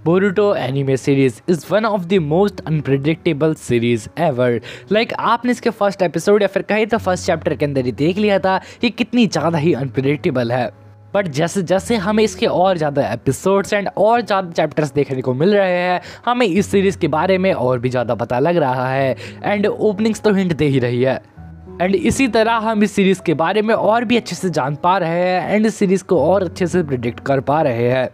Boruto anime series is one of the most unpredictable series ever. Like आपने इसके first episode या फिर कहीं तो फर्स्ट चैप्टर के अंदर ही देख लिया था कि कितनी ज़्यादा ही अनप्रिडिक्टेबल है। बट जैसे जैसे हमें इसके और ज़्यादा एपिसोड्स एंड और ज़्यादा चैप्टर्स देखने को मिल रहे हैं, हमें इस सीरीज़ के बारे में और भी ज़्यादा पता लग रहा है। एंड ओपनिंग्स तो हिंट दे ही रही है। एंड इसी तरह हम इस सीरीज़ के बारे में और भी अच्छे से जान पा रहे हैं एंड इस सीरीज़ को और अच्छे से प्रिडिक्ट कर पा रहे हैं।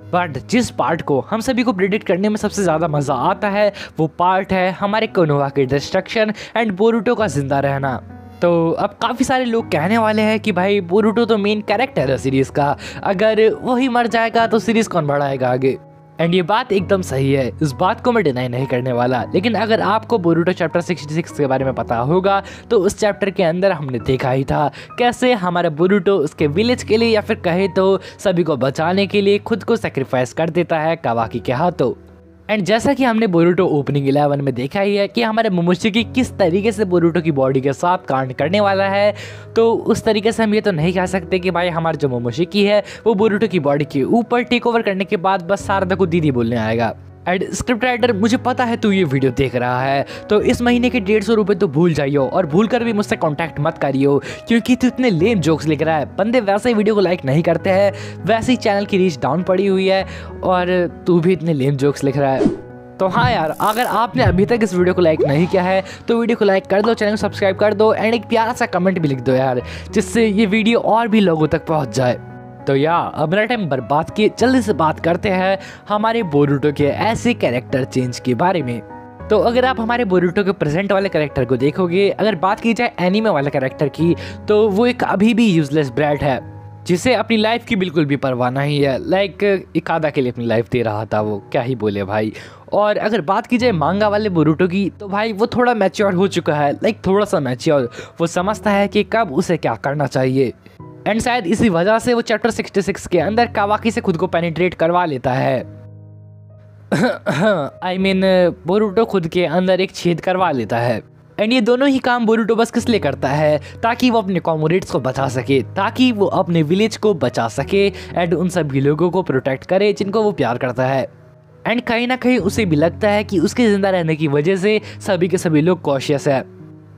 बट जिस पार्ट को हम सभी को प्रिडिक्ट करने में सबसे ज़्यादा मज़ा आता है वो पार्ट है हमारे कोनोहा के डिस्ट्रक्शन एंड बोरुटो का जिंदा रहना। तो अब काफ़ी सारे लोग कहने वाले हैं कि भाई बोरुटो तो मेन कैरेक्टर है सीरीज़ का, अगर वही मर जाएगा तो सीरीज़ कौन बढ़ाएगा आगे। एंड ये बात एकदम सही है, इस बात को मैं डिनाई नहीं करने वाला। लेकिन अगर आपको बोरुटो चैप्टर 66 के बारे में पता होगा तो उस चैप्टर के अंदर हमने देखा ही था कैसे हमारा बोरुटो उसके विलेज के लिए या फिर कहे तो सभी को बचाने के लिए खुद को सेक्रीफाइस कर देता है कावाकी के हाथों। एंड जैसा कि हमने बोरुटो ओपनिंग 11 में देखा ही है कि हमारे मोमोशिकी किस तरीके से बोरुटो की बॉडी के साथ कांड करने वाला है, तो उस तरीके से हम ये तो नहीं कह सकते कि भाई हमारा जो मोमोशिकी है वो बोरुटो की बॉडी के ऊपर टेक ओवर करने के बाद बस सारदा को दीदी बोलने आएगा। एंड स्क्रिप्ट राइटर, मुझे पता है तू ये वीडियो देख रहा है, तो इस महीने के 150 रुपये तो भूल जाइयो और भूल कर भी मुझसे कांटेक्ट मत करियो, क्योंकि तू इतने लेम जोक्स लिख रहा है। बंदे वैसे ही वीडियो को लाइक नहीं करते हैं, वैसे ही चैनल की रीच डाउन पड़ी हुई है और तू भी इतने लेम जोक्स लिख रहा है। तो हाँ यार, अगर आपने अभी तक इस वीडियो को लाइक नहीं किया है तो वीडियो को लाइक कर दो, चैनल को सब्सक्राइब कर दो एंड एक प्यारा सा कमेंट भी लिख दो यार, जिससे ये वीडियो और भी लोगों तक पहुंच जाए। तो यार अब मेरा टाइम बर्बाद किए जल्दी से बात करते हैं हमारे बोरुटो के ऐसे कैरेक्टर चेंज के बारे में। तो अगर आप हमारे बोरुटो के प्रेजेंट वाले कैरेक्टर को देखोगे, अगर बात की जाए एनीमे वाले कैरेक्टर की, तो वो एक अभी भी यूजलेस ब्रैट है जिसे अपनी लाइफ की बिल्कुल भी परवाह नहीं है। लाइक इकादा के लिए अपनी लाइफ दे रहा था वो, क्या ही बोले भाई। और अगर बात की जाए मांगा वाले बोरुटो की, तो भाई वो थोड़ा मैच्योर हो चुका है, लाइक थोड़ा सा मैच्योर। वो समझता है कि कब उसे क्या करना चाहिए एंड शायद इसी वजह से वो चैप्टर 66 के अंदर कावाकी से खुद को पेनिट्रेट करवा लेता है। आई मीन बोरुटो खुद के अंदर एक छेद करवा लेता है। एंड ये दोनों ही काम बोरुटो बस किस लिए करता है, ताकि वो अपने कॉमरेड्स को बचा सके, ताकि वो अपने विलेज को बचा सके एंड उन सभी लोगों को प्रोटेक्ट करे जिनको वो प्यार करता है। एंड कहीं ना कहीं उसे भी लगता है कि उसके जिंदा रहने की वजह से सभी के सभी लोग कॉशियस है।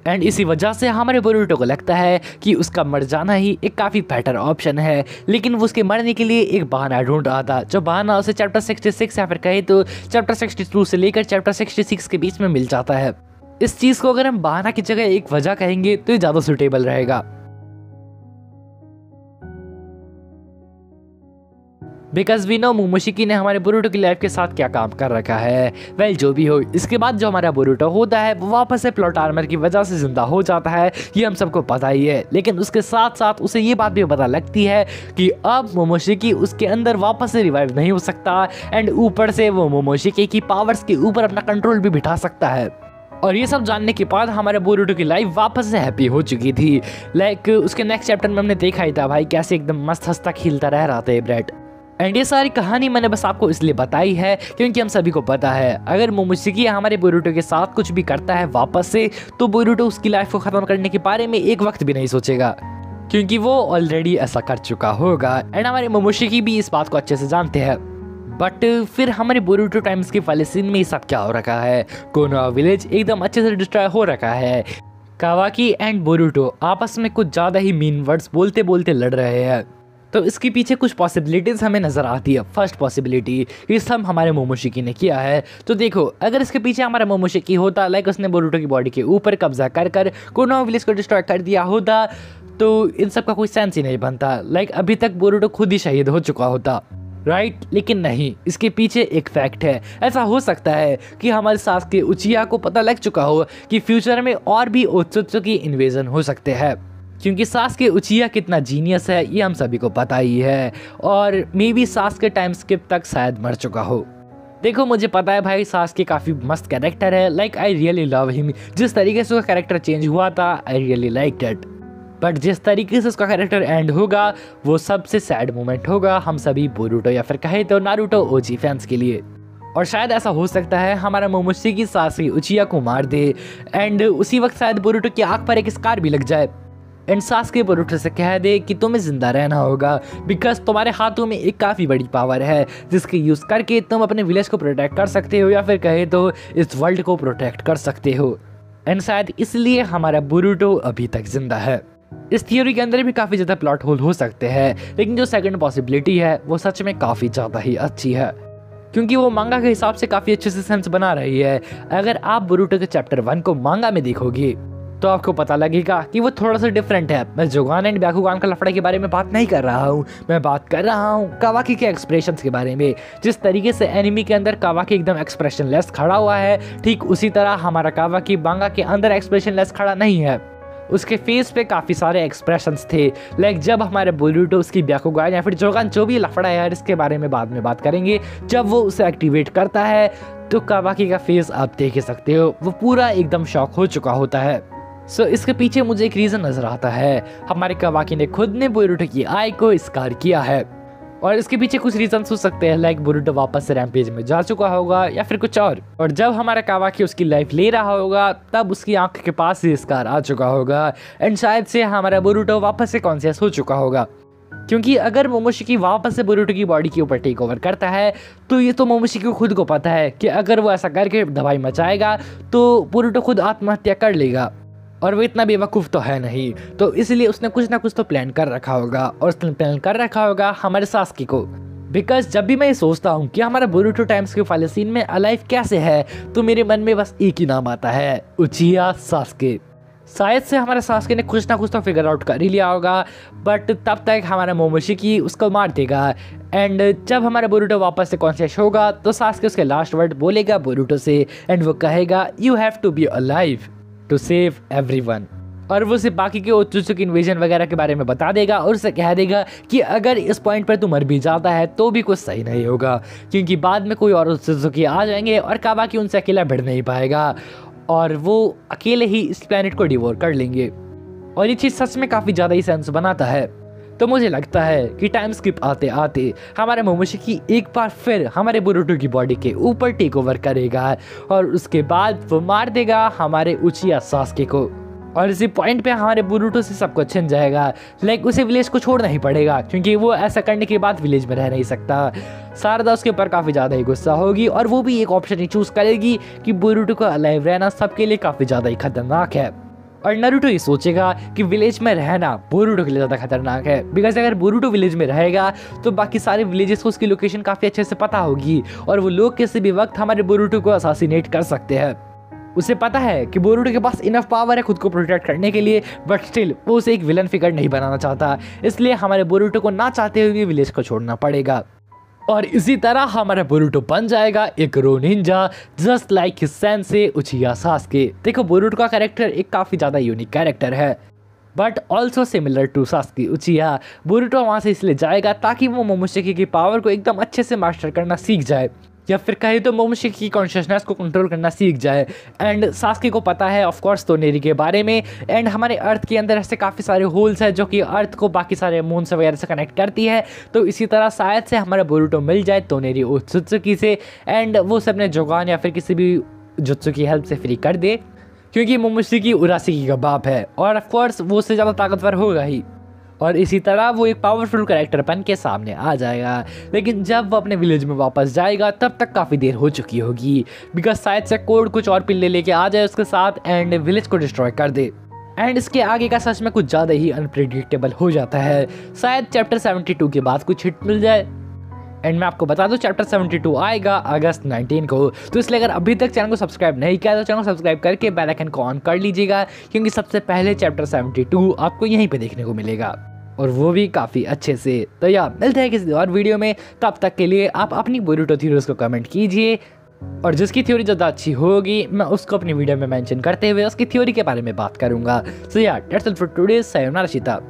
एंड इसी वजह से हमारे बोरुटो को लगता है कि उसका मर जाना ही एक काफ़ी बेटर ऑप्शन है। लेकिन वो उसके मरने के लिए एक बहाना ढूंढ रहा था, जो बहाना उसे चैप्टर 66 या फिर कहे तो चैप्टर 62 से लेकर चैप्टर 66 के बीच में मिल जाता है। इस चीज़ को अगर हम बहाना की जगह एक वजह कहेंगे तो ये ज़्यादा सुटेबल रहेगा। बिकॉज वी नो मोमोशिकी ने हमारे बोरुटो की लाइफ के साथ क्या काम कर रखा है। वेल जो भी हो, इसके बाद जो हमारा बोरुटो होता है वो वापस से प्लॉट आर्मर की वजह से जिंदा हो जाता है, ये हम सबको पता ही है। लेकिन उसके साथ साथ उसे ये बात भी पता लगती है कि अब मोमोशिकी उसके अंदर वापस से रिवाइव नहीं हो सकता एंड ऊपर से वो मोमोशिकी की पावर्स के ऊपर अपना कंट्रोल भी बिठा सकता है। और ये सब जानने के बाद हमारे बोरुटो की लाइफ वापस से हैप्पी हो चुकी थी। लाइक उसके नेक्स्ट चैप्टर में हमने देखा ही था भाई कैसे एकदम मस्त हंसता खिलता रह रहा था ये ब्रैट। एंड ये सारी कहानी मैंने बस आपको इसलिए बताई है क्योंकि हम सभी को पता है अगर मोमोशिकी हमारे बोरुटो के साथ कुछ भी करता है वापस से, तो बोरुटो उसकी लाइफ को ख़त्म करने के बारे में एक वक्त भी नहीं सोचेगा, क्योंकि वो ऑलरेडी ऐसा कर चुका होगा। एंड हमारे मोमोशिकी भी इस बात को अच्छे से जानते हैं। बट फिर हमारे बोरुटो टाइम स्किप वाले सीन में ये सब क्या हो रखा है। कोनोहा विलेज एकदम अच्छे से डिस्ट्रॉय हो रखा है। कावाकी एंड बोरुटो आपस में कुछ ज़्यादा ही मीन वर्ड्स बोलते बोलते लड़ रहे हैं। तो इसके पीछे कुछ पॉसिबिलिटीज़ हमें नज़र आती है। फर्स्ट पॉसिबिलिटी, ये सब हमारे मोमोशिकी ने किया है। तो देखो, अगर इसके पीछे हमारा मोमोशिकी होता, लाइक उसने बोरुटो की बॉडी के ऊपर कब्जा कर कर कोनोहा विलेज को डिस्ट्रॉय कर दिया होता, तो इन सब का कोई सेंस ही नहीं बनता। लाइक अभी तक बोरुटो खुद ही शहीद हो चुका होता, राइट। लेकिन नहीं, इसके पीछे एक फैक्ट है। ऐसा हो सकता है कि हमारे सासके उचिया को पता लग चुका हो कि फ्यूचर में और भी ओत्सुत्सु इन्वेजन हो सकते हैं, क्योंकि सासके उचिया कितना जीनियस है ये हम सभी को पता ही है। और मे बी सासके टाइम स्किप तक शायद मर चुका हो। देखो मुझे पता है भाई सासके काफ़ी मस्त कैरेक्टर है, like I really love him. जिस तरीके से उसका कैरेक्टर चेंज हुआ था I really like it. But जिस तरीके से उसका कैरेक्टर एंड होगा वो सबसे सैड मोमेंट होगा हम सभी बोरुटो या फिर कहे तो नारुतो ओजी फैंस के लिए। और शायद ऐसा हो सकता है हमारा मोमोशिकी सासके उचिया को मार दे एंड उसी वक्त शायद बोरुटो की आँख पर एक स्कार भी लग जाए। एंड सास्के बोरुटो से कह दे कि तुम्हें जिंदा रहना होगा बिकॉज तुम्हारे हाथों में एक काफ़ी बड़ी पावर है जिसके यूज़ करके तुम अपने विलेज को प्रोटेक्ट कर सकते हो या फिर कहे तो इस वर्ल्ड को प्रोटेक्ट कर सकते हो। एंड शायद इसलिए हमारा बोरुटो अभी तक जिंदा है। इस थियोरी के अंदर भी काफ़ी ज़्यादा प्लॉट होल हो सकते हैं, लेकिन जो सेकंड पॉसिबिलिटी है वो सच में काफ़ी ज़्यादा ही अच्छी है क्योंकि वो मांगा के हिसाब से काफ़ी अच्छे से सेंस बना रही है। अगर आप बोरुटो के चैप्टर 1 को मांगा में देखोगे तो आपको पता लगेगा कि वो थोड़ा सा डिफरेंट है। मैं जोगान एंड ब्याकुगान का लफड़े के बारे में बात नहीं कर रहा हूँ, मैं बात कर रहा हूँ कावाकी के एक्सप्रेशंस के बारे में। जिस तरीके से एनिमी के अंदर कावाकी एकदम एक्सप्रेशनलेस खड़ा हुआ है, ठीक उसी तरह हमारा कावाकी मांगा के अंदर एक्सप्रेशनलेस खड़ा नहीं है। उसके फेस पे काफ़ी सारे एक्सप्रेशंस थे। लाइक जब हमारे बोरुटो उसकी ब्याकुगान या फिर जोगान जो भी लफड़ा है यार, इसके बारे में बाद में बात करेंगे, जब वो उसे एक्टिवेट करता है तो कावाकी का फेस आप देख ही सकते हो, वो पूरा एकदम शॉक हो चुका होता है। सो इसके पीछे मुझे एक रीज़न नजर आता है, हमारे कावाकी ने खुद ने बोरुटो की आई को स्कार किया है और इसके पीछे कुछ रीजन हो सकते हैं। लाइक बोरुटो वापस से रैम्पेज में जा चुका होगा या फिर कुछ और जब हमारा कावाकी उसकी लाइफ ले रहा होगा तब उसकी आंख के पास ही स्कार आ चुका होगा एंड शायद से हमारा बोरुटो वापस से कॉन्शियस हो चुका होगा क्योंकि अगर मोमोशिकी वापस से बोरुटो की बॉडी के ऊपर टेक ओवर करता है तो ये तो मोमोशिकी को खुद को पता है कि अगर वो ऐसा करके दवाई मचाएगा तो बोरुटो खुद आत्महत्या कर लेगा और वो इतना बेवकूफ़ तो है नहीं, तो इसलिए उसने कुछ ना कुछ तो प्लान कर रखा होगा और उसने प्लान कर रखा होगा हमारे सास्के को। बिकॉज जब भी मैं ये सोचता हूँ कि हमारा बोरुटो टाइम स्किप वाले सीन में अलाइव कैसे है तो मेरे मन में बस एक ही नाम आता है, उचिया सास्के। शायद से हमारे सास्के ने कुछ ना कुछ तो फिगर आउट कर ही लिया होगा, बट तब तक हमारा मोमोशिकी उसको मार देगा एंड जब हमारा बोरुटो वापस से कॉन्शियस होगा तो सास्के उसके लास्ट वर्ड बोलेगा बोरुटो से एंड वो कहेगा you have to be alive to save everyone. और वो सिर्फ बाकी के ओत्सुत्सुकी इन्वेजन वगैरह के बारे में बता देगा और उसे कह देगा कि अगर इस पॉइंट पर तू मर भी जाता है तो भी कुछ सही नहीं होगा क्योंकि बाद में कोई और ओत्सुत्सुकी आ जाएंगे और कावाकी उनसे अकेला भिड़ नहीं पाएगा और वो अकेले ही इस प्लेनेट को डिवोर कर लेंगे। और ये चीज़ सच में काफ़ी ज़्यादा ही सेंस बनाता है। तो मुझे लगता है कि टाइम स्किप आते आते हमारे मोमोशिकी एक बार फिर हमारे बोरुटो की बॉडी के ऊपर टेक ओवर करेगा और उसके बाद वो मार देगा हमारे उचिया सास्के को और इसी पॉइंट पे हमारे बोरुटो से सब कुछ छिन जाएगा। लाइक उसे विलेज को छोड़ना ही पड़ेगा क्योंकि वो ऐसा करने के बाद विलेज में रह नहीं सकता। शारदा उसके ऊपर काफ़ी ज़्यादा ही गुस्सा होगी और वो भी एक ऑप्शन ही चूज़ करेगी कि बोरुटो को अलाइव रहना सबके लिए काफ़ी ज़्यादा ही खतरनाक है और नारुतो ये सोचेगा कि विलेज में रहना बोरुटो के लिए ज़्यादा खतरनाक है बिकॉज अगर बोरुटो विलेज में रहेगा तो बाकी सारे विलेजेस को उसकी लोकेशन काफ़ी अच्छे से पता होगी और वो लोग किसी भी वक्त हमारे बोरुटो को असासिनेट कर सकते हैं। उसे पता है कि बोरुटो के पास इनफ पावर है खुद को प्रोटेक्ट करने के लिए, बट स्टिल वो उसे एक विलन फिगर नहीं बनाना चाहता, इसलिए हमारे बोरुटो को ना चाहते हुए विलेज को छोड़ना पड़ेगा। और इसी तरह हमारा बोरुटो बन जाएगा एक रोनिंजा just like his sensei Uchiha Sasuke. देखो बोरुटो का कैरेक्टर एक काफ़ी ज़्यादा यूनिक कैरेक्टर है but also similar to Sasuke Uchiha. Boruto वहाँ से इसलिए जाएगा ताकि वो मोमोशिकी की पावर को एकदम अच्छे से मास्टर करना सीख जाए या फिर कहे तो मोमोशिकी की कॉन्शियसनेस को कंट्रोल करना सीख जाए। एंड सास्के को पता है ऑफ कोर्स तोनेरी के बारे में एंड हमारे अर्थ के अंदर ऐसे काफ़ी सारे होल्स हैं जो कि अर्थ को बाकी सारे मून से वगैरह से कनेक्ट करती है। तो इसी तरह शायद से हमारा बोरुटो मिल जाए तोनेरी ओत्सुत्सुकी से एंड वो उसे अपने जोगान या फिर किसी भी जुत्सु की हेल्प से फ्री कर दे क्योंकि मोमोशिकी उराशिकी का बाप है और ऑफ कोर्स वो उससे ज़्यादा ताकतवर होगा ही। और इसी तरह वो एक पावरफुल कैरेक्टर बन के सामने आ जाएगा। लेकिन जब वो अपने विलेज में वापस जाएगा तब तक काफ़ी देर हो चुकी होगी बिकॉज शायद से कोड कुछ और पिल्ले लेके आ जाए उसके साथ एंड विलेज को डिस्ट्रॉय कर दे। एंड इसके आगे का सच में कुछ ज़्यादा ही अनप्रेडिक्टेबल हो जाता है। शायद चैप्टर 72 के बाद कुछ हिट मिल जाए एंड मैं आपको बता दूं चैप्टर 72 आएगा अगस्त 19 को। तो इसलिए अगर अभी तक चैनल को सब्सक्राइब नहीं किया तो चैनल को सब्सक्राइब करके बेल आइकन को ऑन कर लीजिएगा क्योंकि सबसे पहले चैप्टर 72 आपको यहीं पे देखने को मिलेगा और वो भी काफ़ी अच्छे से। तो या मिलते हैं किसी और वीडियो में, तब तक के लिए आप अपनी बोरुटो थ्योरीज को कमेंट कीजिए और जिसकी थ्योरी ज़्यादा अच्छी होगी मैं उसको अपनी वीडियो में मेंशन करते हुए उसकी थ्योरी के बारे में बात करूंगा। सो या दैट्स ऑल फॉर टुडे, सायोनारा शिता।